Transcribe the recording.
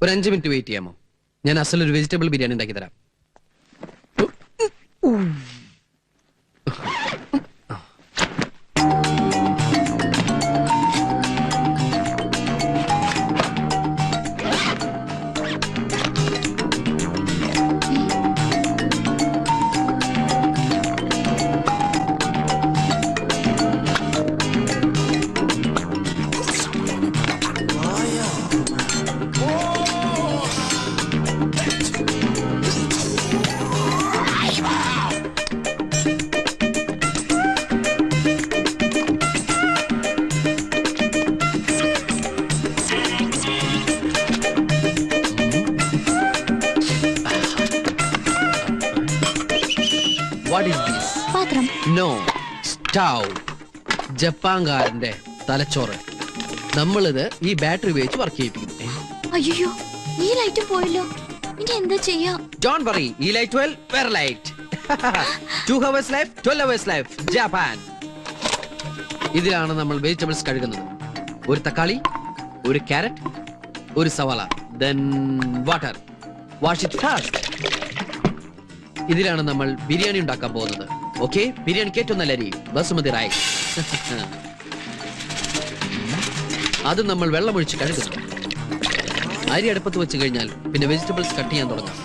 ഒരു 5 minute wait ചെയ്യാമോ? ഞാൻ അസലൊരു വെജിറ്റബിൾ ബിരിയാണി ഉണ്ടാക്കി തരാം. What is this? പാത്രം. No. Stove. ജപ്പാൻകാരന്റെ തലച്ചോറ്. നമ്മളിത് ഈ ബാറ്ററി ഉപയോഗിച്ച് വർക്ക് ചെയ്യിപ്പിക്കുന്നു. അയ്യോ, ഈ ലൈറ്റ് പോയല്ലോ. ഇനി എന്താ ചെയ്യാ? Don't worry. ഈ ലൈറ്റ് well, വേറെ light. 2 hours life, 12 hours life. Japan. ഇതിലാണ് നമ്മൾ വെജിറ്റബിൾസ് കഴുകുന്നത്. ഒരു തക്കാളി, ഒരു ക്യാരറ്റ്, ഒരു സവാള, then water. Wash it fast. ഇതിലാണ് നമ്മൾ ബിരിയാണി ഉണ്ടാക്കാൻ പോകുന്നത്. ഓക്കെ, ബിരിയാണിക്ക് ഏറ്റവും നല്ല അരി ബസുമതി റൈസ്. അത് നമ്മൾ വെള്ളമൊഴിച്ച് കഴുകുന്നു. അരി അടുപ്പത്ത് വെച്ച് കഴിഞ്ഞാൽ പിന്നെ വെജിറ്റബിൾസ് കട്ട് ചെയ്യാൻ തുടങ്ങാം.